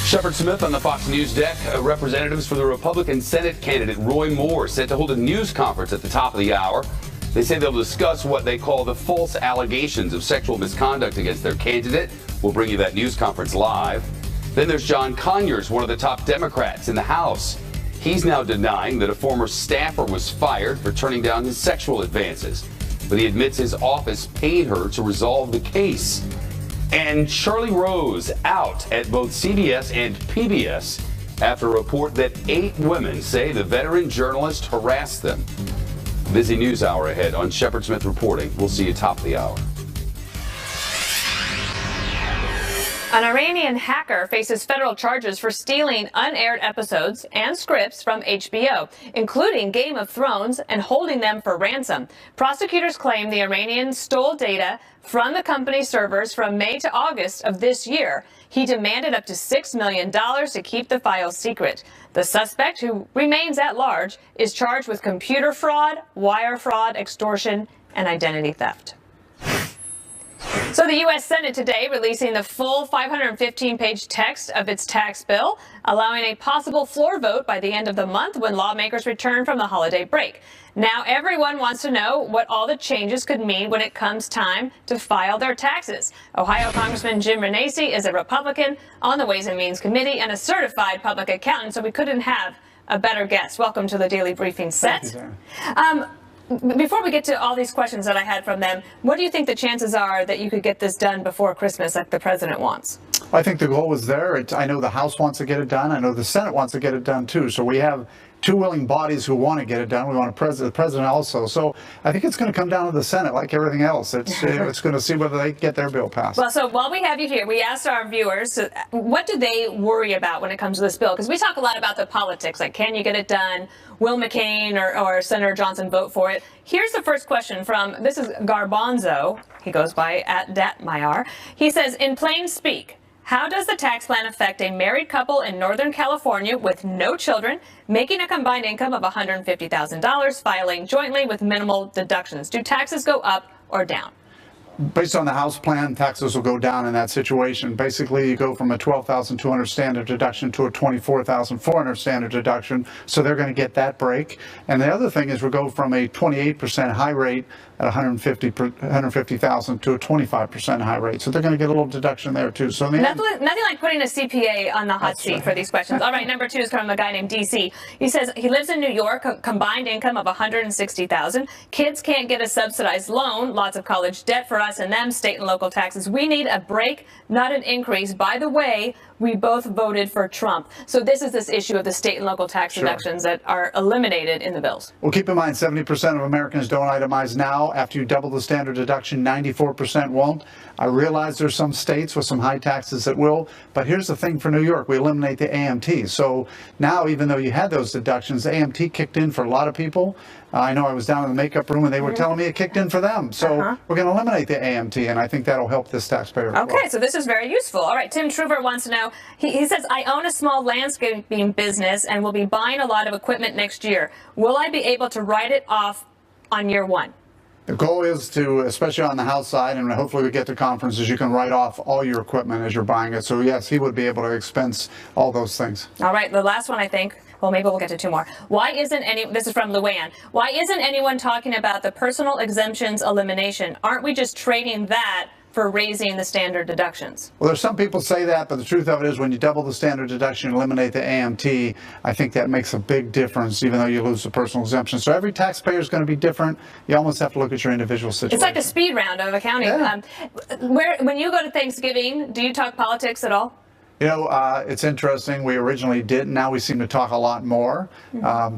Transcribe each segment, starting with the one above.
Shepard Smith on the Fox News deck. Representatives for the Republican Senate candidate Roy Moore set to hold a news conference at the top of the hour. They say they'll discuss what they call the false allegations of sexual misconduct against their candidate. We'll bring you that news conference live. Then there's John Conyers, one of the top Democrats in the House. He's now denying that a former staffer was fired for turning down his sexual advances, but he admits his office paid her to resolve the case. And Charlie Rose out at both CBS and PBS after a report that 8 women say the veteran journalist harassed them. Busy news hour ahead on Shepard Smith Reporting. We'll see you top of the hour. An Iranian hacker faces federal charges for stealing unaired episodes and scripts from HBO, including Game of Thrones, and holding them for ransom. Prosecutors claim the Iranian stole data from the company's servers from May to August of this year. He demanded up to $6 million to keep the files secret. The suspect, who remains at large, is charged with computer fraud, wire fraud, extortion, and identity theft. So the U.S. Senate today releasing the full 515-page text of its tax bill, allowing a possible floor vote by the end of the month when lawmakers return from the holiday break. Now everyone wants to know what all the changes could mean when it comes time to file their taxes. Ohio Congressman Jim Renacci is a Republican on the Ways and Means Committee and a certified public accountant, so we couldn't have a better guest. Welcome to the Daily Briefing set. Thank you, Before we get to all these questions that I had from them, what do you think the chances are that you could get this done before Christmas like the president wants? I think the goal was there. I know the House wants to get it done. I know the Senate wants to get it done too. So we have 2 willing bodies who want to get it done. We want the president also. So I think it's going to come down to the Senate like everything else. It's going to see whether they get their bill passed. Well, so while we have you here, we asked our viewers, what do they worry about when it comes to this bill? Because we talk a lot about the politics, like can you get it done? Will McCain or Senator Johnson vote for it? Here's the first question from, this is Garbanzo. He goes by @Datmayar. He says, in plain speak, how does the tax plan affect a married couple in Northern California with no children, making a combined income of $150,000, filing jointly with minimal deductions? Do taxes go up or down? Based on the House plan, taxes will go down in that situation. Basically, you go from a $12,200 standard deduction to a $24,400 standard deduction, so they're going to get that break. And the other thing is we'll go from a 28% high rate at $150,000 to a 25% high rate, so they're going to get a little deduction there too. So nothing like putting a CPA on the hot seat for these questions. All right, number 2 is from a guy named DC. He says he lives in New York, a combined income of $160,000. Kids can't get a subsidized loan. Lots of college debt for us and them, state and local taxes. We need a break, not an increase. By the way, we both voted for Trump. So this is this issue of the state and local tax deductions that are eliminated in the bills. Well, keep in mind, 70% of Americans don't itemize now. After you double the standard deduction, 94% won't. I realize there's some states with some high taxes that will, but here's the thing for New York. We eliminate the AMT. So now, even though you had those deductions, the AMT kicked in for a lot of people. I know I was down in the makeup room and they were telling me it kicked in for them. So we're going to eliminate the AMT, and I think that'll help this taxpayer. Okay, so this is very useful. All right, Tim Truver wants to know, he says, I own a small landscaping business and will be buying a lot of equipment next year. Will I be able to write it off on year 1? The goal is to, especially on the House side, and hopefully we get to conferences, you can write off all your equipment as you're buying it. So yes, he would be able to expense all those things. All right, the last one, I think. Well, maybe we'll get to 2 more. Why isn't this is from Luann. Why isn't anyone talking about the personal exemptions elimination? Aren't we just trading that for raising the standard deductions? Well, there's some people say that, but the truth of it is when you double the standard deduction and eliminate the AMT, I think that makes a big difference, even though you lose the personal exemption. So every taxpayer is going to be different. You almost have to look at your individual situation. It's like a speed round of accounting. Yeah. When you go to Thanksgiving, do you talk politics at all? You know, it's interesting. We originally didn't. Now we seem to talk a lot more,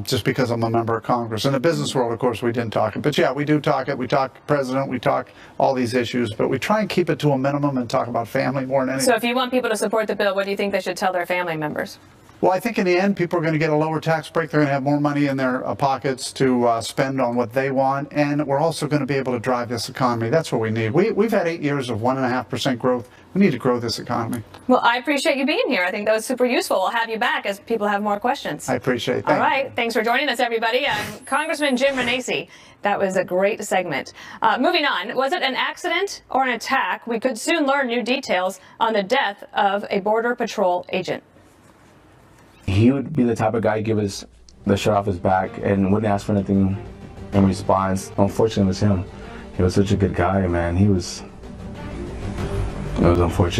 just because I'm a member of Congress. In the business world, of course, we didn't talk it. But yeah, we do talk it. We talk president. We talk all these issues. But we try and keep it to a minimum and talk about family more than anything. So if you want people to support the bill, what do you think they should tell their family members? Well, I think in the end, people are going to get a lower tax break. They're going to have more money in their pockets to spend on what they want. And we're also going to be able to drive this economy. That's what we need. We've had 8 years of 1.5% growth. We need to grow this economy. Well, I appreciate you being here. I think that was super useful. We'll have you back as people have more questions. I appreciate it. All right. Thanks for joining us, everybody. Congressman Jim Renacci. That was a great segment. Moving on. Was it an accident or an attack? We could soon learn new details on the death of a Border Patrol agent. He would be the type of guy to give us the shirt off his back and wouldn't ask for anything in response. Unfortunately, it was him. He was such a good guy, man. It was unfortunate.